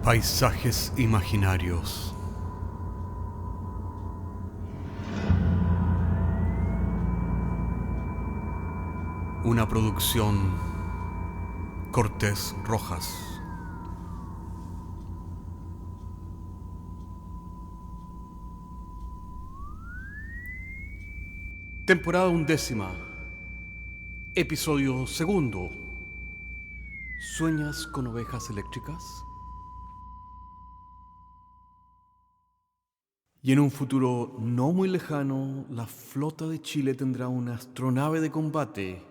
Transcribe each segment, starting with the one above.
Paisajes imaginarios. Una producción Cortés Rojas. Temporada 11, episodio 2. ¿Sueñas con ovejas eléctricas? Y en un futuro no muy lejano, la flota de Chile tendrá una astronave de combate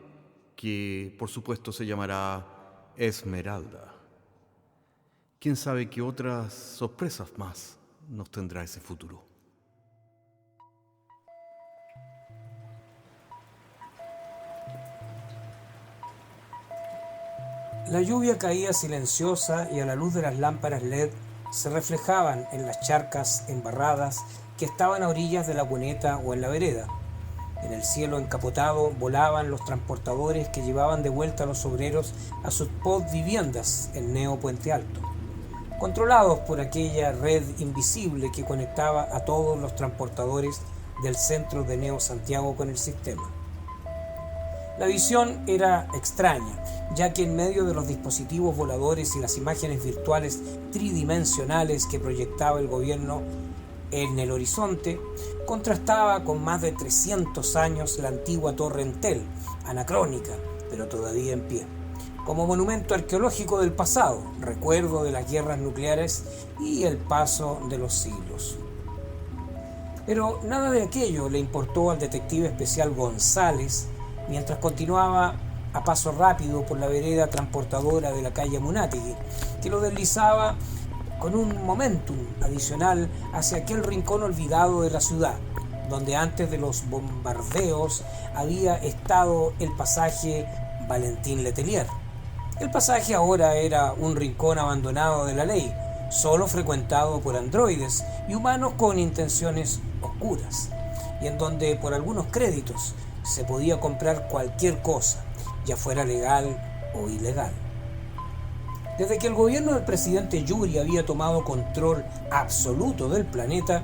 que, por supuesto, se llamará Esmeralda. ¿Quién sabe qué otras sorpresas más nos tendrá ese futuro? La lluvia caía silenciosa y a la luz de las lámparas LED se reflejaban en las charcas embarradas que estaban a orillas de la cuneta o en la vereda. En el cielo encapotado volaban los transportadores que llevaban de vuelta a los obreros a sus viviendas en Neo Puente Alto, controlados por aquella red invisible que conectaba a todos los transportadores del centro de Neo Santiago con el sistema. La visión era extraña, ya que en medio de los dispositivos voladores y las imágenes virtuales tridimensionales que proyectaba el gobierno en el horizonte, contrastaba con más de 300 años la antigua Torre Entel, anacrónica, pero todavía en pie, como monumento arqueológico del pasado, recuerdo de las guerras nucleares y el paso de los siglos. Pero nada de aquello le importó al detective especial González, mientras continuaba a paso rápido por la vereda transportadora de la calle Amunátegui, que lo deslizaba con un momentum adicional hacia aquel rincón olvidado de la ciudad, donde antes de los bombardeos había estado el pasaje Valentín Letelier. El pasaje ahora era un rincón abandonado de la ley, solo frecuentado por androides y humanos con intenciones oscuras, y en donde por algunos créditos se podía comprar cualquier cosa, ya fuera legal o ilegal. Desde que el gobierno del presidente Yuri había tomado control absoluto del planeta,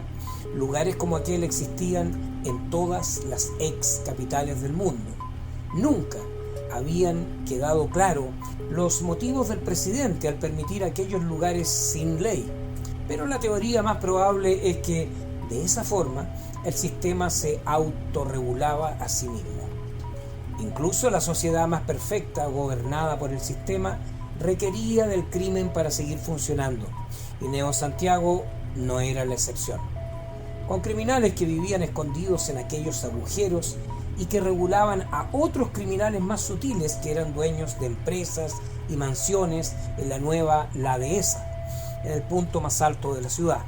lugares como aquel existían en todas las ex capitales del mundo. Nunca habían quedado claros los motivos del presidente al permitir aquellos lugares sin ley, pero la teoría más probable es que, de esa forma, el sistema se autorregulaba a sí mismo. Incluso la sociedad más perfecta, gobernada por el sistema, requería del crimen para seguir funcionando, y Neo Santiago no era la excepción. Con criminales que vivían escondidos en aquellos agujeros y que regulaban a otros criminales más sutiles que eran dueños de empresas y mansiones en la nueva La Dehesa, en el punto más alto de la ciudad.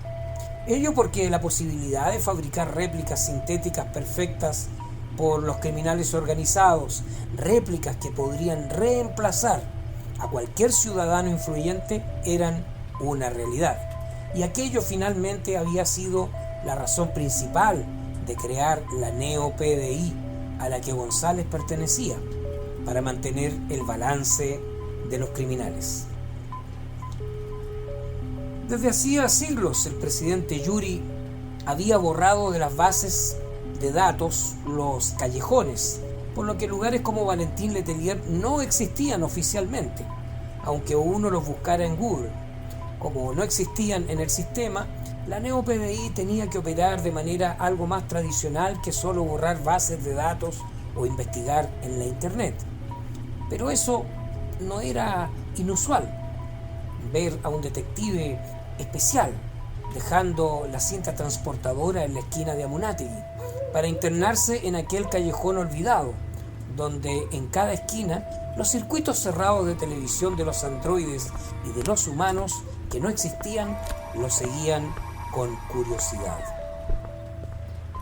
Ello porque la posibilidad de fabricar réplicas sintéticas perfectas por los criminales organizados, réplicas que podrían reemplazar a cualquier ciudadano influyente, eran una realidad. Y aquello finalmente había sido la razón principal de crear la Neo PDI a la que González pertenecía, para mantener el balance de los criminales. Desde hacía siglos el presidente Yuri había borrado de las bases de datos los callejones, por lo que lugares como Valentín Letelier no existían oficialmente, aunque uno los buscara en Google. Como no existían en el sistema, la Neo PDI tenía que operar de manera algo más tradicional que solo borrar bases de datos o investigar en la internet. Pero eso no era inusual. Ver a un detective especial dejando la cinta transportadora en la esquina de Amunátegui para internarse en aquel callejón olvidado, donde en cada esquina los circuitos cerrados de televisión de los androides y de los humanos que no existían lo seguían con curiosidad.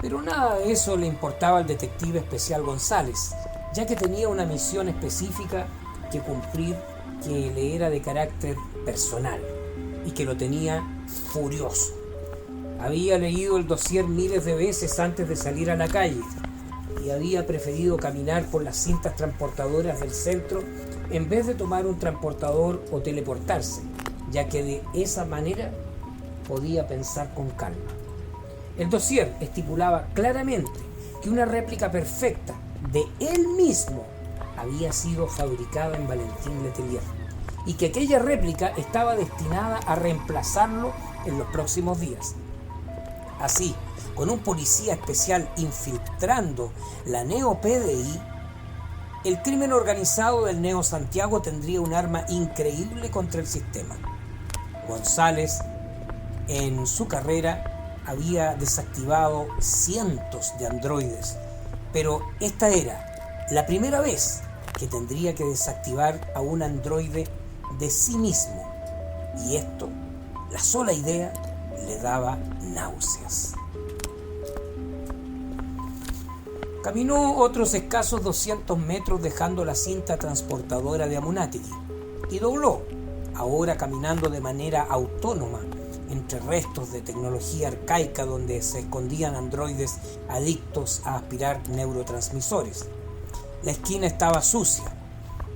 Pero nada de eso le importaba al detective especial González, ya que tenía una misión específica que cumplir que le era de carácter personal y que lo tenía furioso. Había leído el dossier miles de veces antes de salir a la calle y había preferido caminar por las cintas transportadoras del centro en vez de tomar un transportador o teleportarse, ya que de esa manera podía pensar con calma. El dossier estipulaba claramente que una réplica perfecta de él mismo había sido fabricada en Valentin Letelier y que aquella réplica estaba destinada a reemplazarlo en los próximos días. Así, con un policía especial infiltrando la Neo PDI, el crimen organizado del Neo Santiago tendría un arma increíble contra el sistema. González, en su carrera, había desactivado cientos de androides, pero esta era la primera vez que tendría que desactivar a un androide de sí mismo, y esto, la sola idea, le daba náuseas. Caminó otros escasos 200 metros dejando la cinta transportadora de Amunátegui y dobló, ahora caminando de manera autónoma entre restos de tecnología arcaica donde se escondían androides adictos a aspirar neurotransmisores. La esquina estaba sucia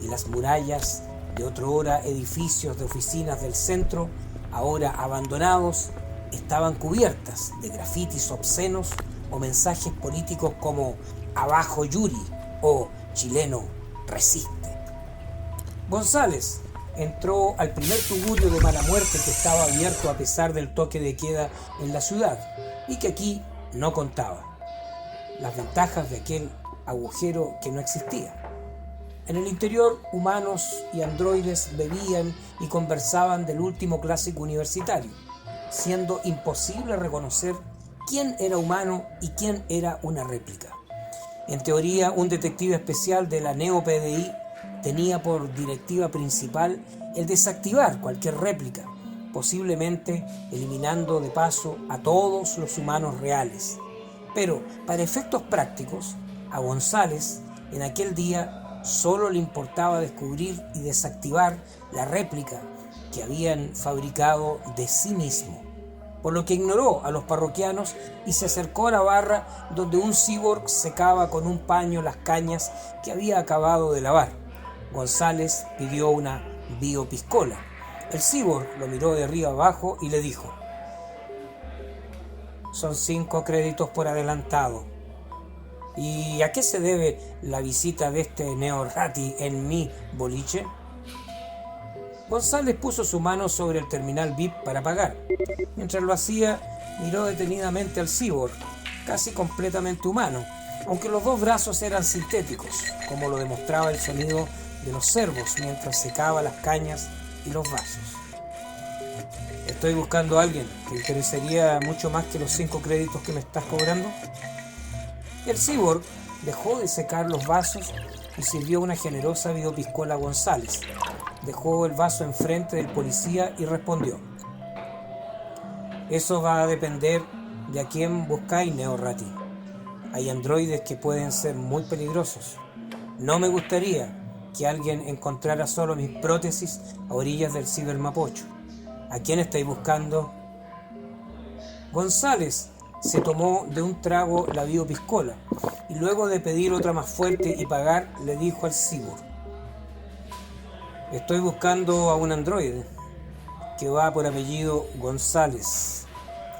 y las murallas de otrora edificios de oficinas del centro, ahora abandonados, estaban cubiertas de grafitis obscenos o mensajes políticos como "Abajo Yuri" o "Chileno resiste". González entró al primer tugurio de mala muerte que estaba abierto a pesar del toque de queda en la ciudad y que aquí no contaba. Las ventajas de aquel agujero que no existía. En el interior, humanos y androides bebían y conversaban del último clásico universitario, siendo imposible reconocer quién era humano y quién era una réplica. En teoría, un detective especial de la Neo PDI tenía por directiva principal el desactivar cualquier réplica, posiblemente eliminando de paso a todos los humanos reales. Pero, para efectos prácticos, a González, en aquel día, solo le importaba descubrir y desactivar la réplica que habían fabricado de sí mismo, por lo que ignoró a los parroquianos y se acercó a la barra donde un cyborg secaba con un paño las cañas que había acabado de lavar. González pidió una biopiscola. El cyborg lo miró de arriba abajo y le dijo: "Son 5 créditos por adelantado. ¿Y a qué se debe la visita de este Neo Ratti en mi boliche?". González puso su mano sobre el terminal VIP para pagar. Mientras lo hacía, miró detenidamente al cyborg, casi completamente humano, aunque los 2 brazos eran sintéticos, como lo demostraba el sonido de los servos mientras secaba las cañas y los vasos. "Estoy buscando a alguien. ¿Te interesaría mucho más que los 5 créditos que me estás cobrando?". El cyborg dejó de secar los vasos y sirvió una generosa biopiscola a González. Dejó el vaso enfrente del policía y respondió: "Eso va a depender de a quién buscáis, Neo Ratti. Hay androides que pueden ser muy peligrosos. No me gustaría que alguien encontrara solo mis prótesis a orillas del cibermapocho. ¿A quién estáis buscando?". González se tomó de un trago la biopiscola y luego de pedir otra más fuerte y pagar, le dijo al cyborg: "Estoy buscando a un androide que va por apellido González.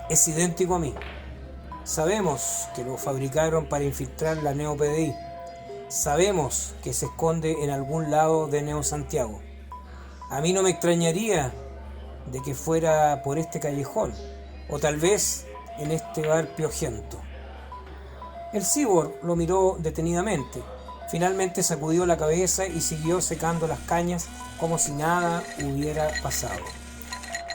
Es idéntico a mí. Sabemos que lo fabricaron para infiltrar la Neo PDI. Sabemos que se esconde en algún lado de Neo Santiago. A mí no me extrañaría de que fuera por este callejón, o tal vez en este bar piojento". El cyborg lo miró detenidamente. Finalmente sacudió la cabeza y siguió secando las cañas como si nada hubiera pasado.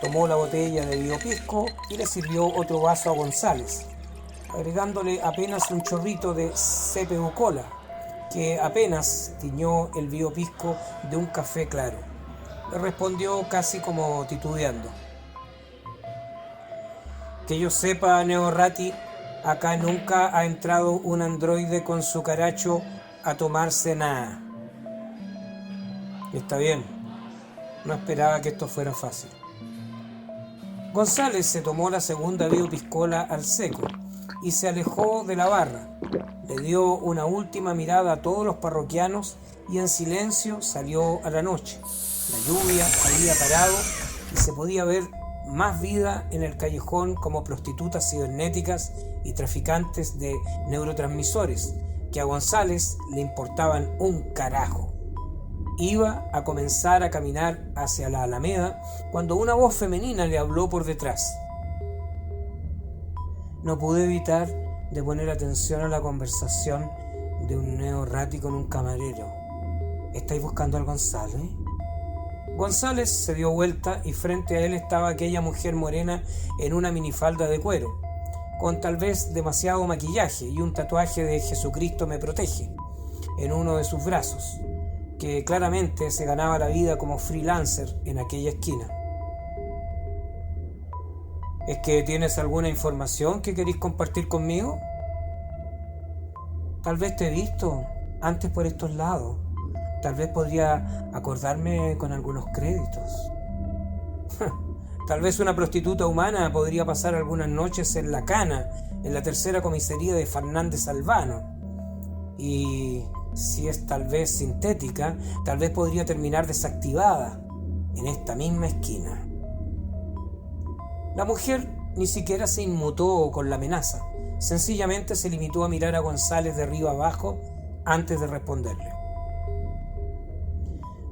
Tomó la botella de biopisco y le sirvió otro vaso a González, agregándole apenas un chorrito de CPU Cola, que apenas tiñó el biopisco de un café claro. Le respondió casi como titubeando: "Que yo sepa, Neo Ratti, acá nunca ha entrado un androide con su caracho a tomarse nada". "Está bien, no esperaba que esto fuera fácil". González se tomó la segunda biopiscola al seco y se alejó de la barra. Le dio una última mirada a todos los parroquianos y en silencio salió a la noche. La lluvia había parado y se podía ver más vida en el callejón, como prostitutas cibernéticas y traficantes de neurotransmisores, que a González le importaban un carajo. Iba a comenzar a caminar hacia la Alameda cuando una voz femenina le habló por detrás. No pude evitar de poner atención a la conversación de un neo-rati con un camarero. ¿Estáis buscando al González? González se dio vuelta y frente a él estaba aquella mujer morena en una minifalda de cuero, con tal vez demasiado maquillaje y un tatuaje de Jesucristo me protege en uno de sus brazos, que claramente se ganaba la vida como freelancer en aquella esquina. ¿Es que tienes alguna información que queréis compartir conmigo? Tal vez te he visto antes por estos lados. Tal vez podría acordarme con algunos créditos. Tal vez una prostituta humana podría pasar algunas noches en La Cana, en la tercera comisaría de Fernández Albano. Y si es tal vez sintética, tal vez podría terminar desactivada en esta misma esquina. La mujer ni siquiera se inmutó con la amenaza. Sencillamente se limitó a mirar a González de arriba abajo antes de responderle.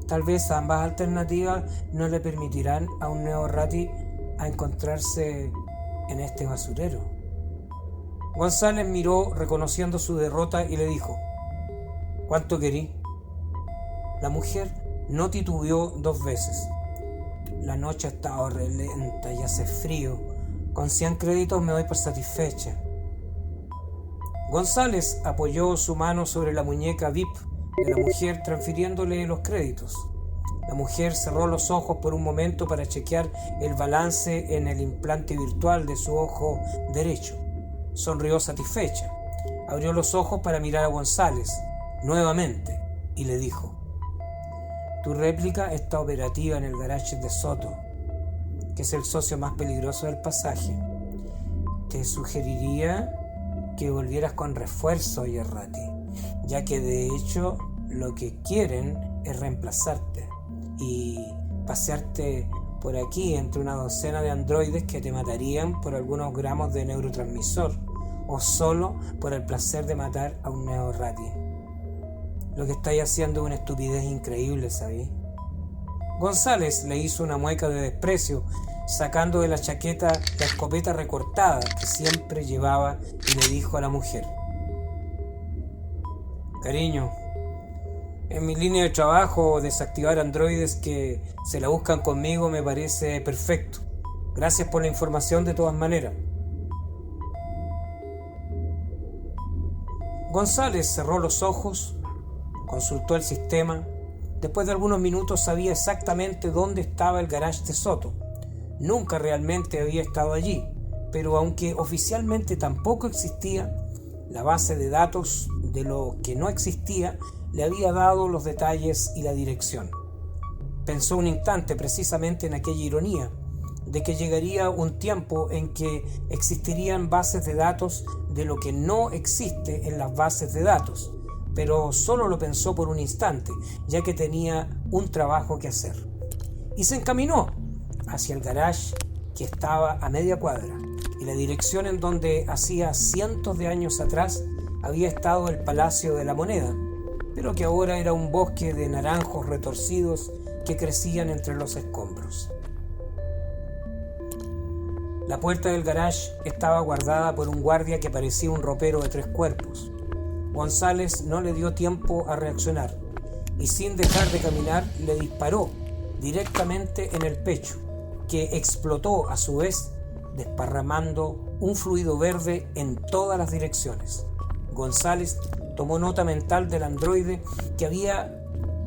Tal vez ambas alternativas no le permitirán a un neo-rati a encontrarse en este basurero. González miró reconociendo su derrota y le dijo: ¿cuánto querí? La mujer no titubeó 2 veces. La noche ha estado re lenta y hace frío. Con 100 créditos me doy por satisfecha. González apoyó su mano sobre la muñeca VIP de la mujer, transfiriéndole los créditos. La mujer cerró los ojos por un momento para chequear el balance en el implante virtual de su ojo derecho. Sonrió satisfecha. Abrió los ojos para mirar a González nuevamente y le dijo: tu réplica está operativa en el garage de Soto, que es el socio más peligroso del pasaje. Te sugeriría que volvieras con refuerzo, Yerrati, ya que de hecho lo que quieren es reemplazarte y pasearte por aquí entre una docena de androides que te matarían por algunos gramos de neurotransmisor o solo por el placer de matar a un neo-rati. Lo que estáis haciendo es una estupidez increíble, ¿sabí? González le hizo una mueca de desprecio, sacando de la chaqueta la escopeta recortada que siempre llevaba, y le dijo a la mujer: cariño, en mi línea de trabajo desactivar androides que se la buscan conmigo me parece perfecto. Gracias por la información de todas maneras. González cerró los ojos, consultó el sistema. Después de algunos minutos sabía exactamente dónde estaba el garage de Soto. Nunca realmente había estado allí, pero aunque oficialmente tampoco existía, la base de datos de lo que no existía le había dado los detalles y la dirección. Pensó un instante precisamente en aquella ironía, de que llegaría un tiempo en que existirían bases de datos de lo que no existe en las bases de datos, pero solo lo pensó por un instante, ya que tenía un trabajo que hacer. Y se encaminó hacia el garage, que estaba a media cuadra, y la dirección en donde hacía cientos de años atrás había estado el Palacio de la Moneda, pero que ahora era un bosque de naranjos retorcidos que crecían entre los escombros. La puerta del garage estaba guardada por un guardia que parecía un ropero de 3 cuerpos. González no le dio tiempo a reaccionar y, sin dejar de caminar, le disparó directamente en el pecho, que explotó a su vez, desparramando un fluido verde en todas las direcciones. González tomó nota mental del androide que había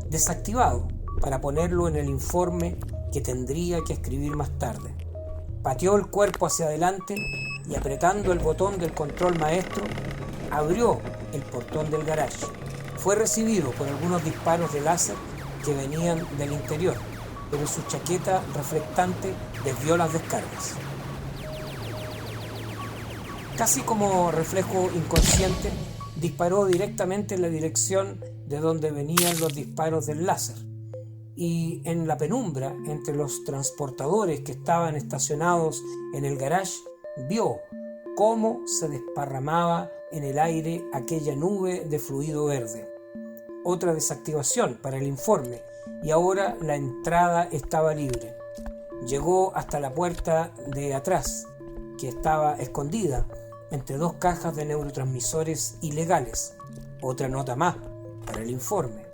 desactivado para ponerlo en el informe que tendría que escribir más tarde. Pateó el cuerpo hacia adelante y, apretando el botón del control maestro, abrió el portón del garage. Fue recibido por algunos disparos de láser que venían del interior, pero su chaqueta reflectante desvió las descargas. Casi como reflejo inconsciente, disparó directamente en la dirección de donde venían los disparos del láser, y en la penumbra, entre los transportadores que estaban estacionados en el garage, vio cómo se desparramaba en el aire aquella nube de fluido verde. Otra desactivación para el informe, y ahora la entrada estaba libre. Llegó hasta la puerta de atrás, que estaba escondida entre dos cajas de neurotransmisores ilegales. Otra nota más para el informe.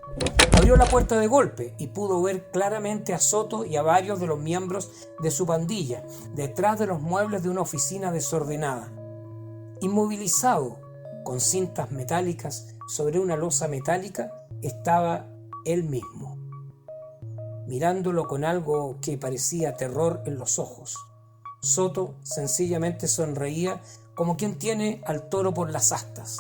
Abrió la puerta de golpe y pudo ver claramente a Soto y a varios de los miembros de su pandilla detrás de los muebles de una oficina desordenada. Inmovilizado, con cintas metálicas sobre una losa metálica, estaba él mismo, mirándolo con algo que parecía terror en los ojos. Soto sencillamente sonreía como quien tiene al toro por las astas,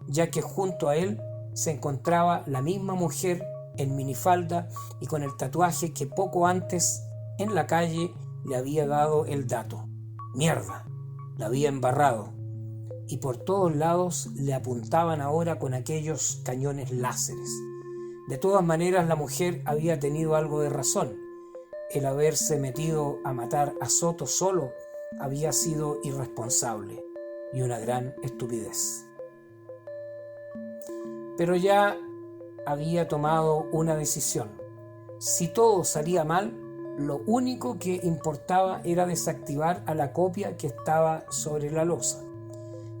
ya que junto a él se encontraba la misma mujer en minifalda y con el tatuaje que poco antes en la calle le había dado el dato. Mierda, la había embarrado, y por todos lados le apuntaban ahora con aquellos cañones láseres. De todas maneras, la mujer había tenido algo de razón. El haberse metido a matar a Soto solo había sido irresponsable y una gran estupidez. Pero ya había tomado una decisión. Si todo salía mal, lo único que importaba era desactivar a la copia que estaba sobre la losa.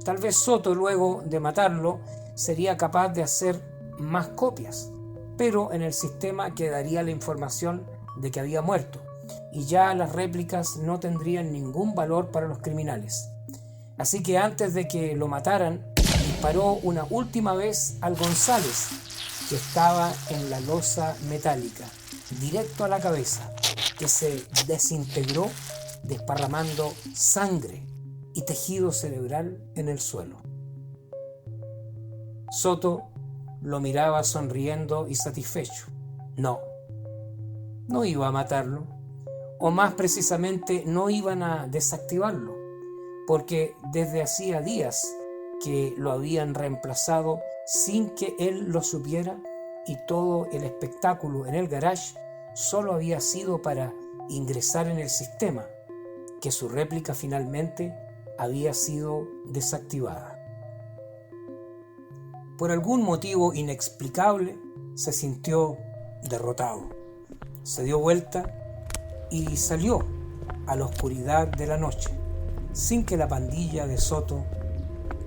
Tal vez Soto, luego de matarlo, sería capaz de hacer más copias, pero en el sistema quedaría la información de que había muerto, y ya las réplicas no tendrían ningún valor para los criminales. Así que antes de que lo mataran, disparó una última vez al González, que estaba en la losa metálica, directo a la cabeza, que se desintegró desparramando sangre y tejido cerebral en el suelo. Soto lo miraba sonriendo y satisfecho. No iba a matarlo, o más precisamente no iban a desactivarlo, porque desde hacía días que lo habían reemplazado sin que él lo supiera, y todo el espectáculo en el garage solo había sido para ingresar en el sistema, que su réplica finalmente había sido desactivada. Por algún motivo inexplicable se sintió derrotado. Se dio vuelta y salió a la oscuridad de la noche, sin que la pandilla de Soto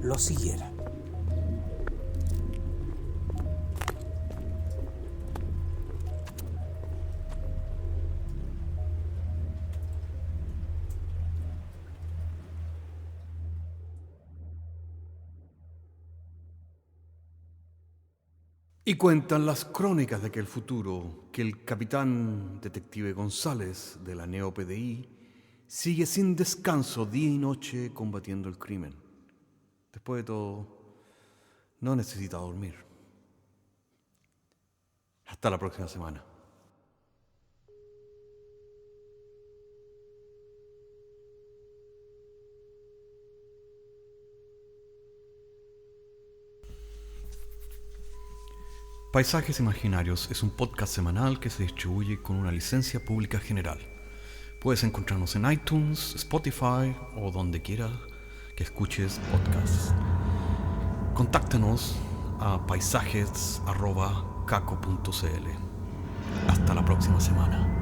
lo siguiera. Y cuentan las crónicas de aquel futuro que el capitán detective González de la NeoPDI sigue sin descanso día y noche combatiendo el crimen. Después de todo, no necesita dormir. Hasta la próxima semana. Paisajes Imaginarios es un podcast semanal que se distribuye con una licencia pública general. Puedes encontrarnos en iTunes, Spotify o donde quieras que escuches podcasts. Contáctanos a paisajes@caco.cl. Hasta la próxima semana.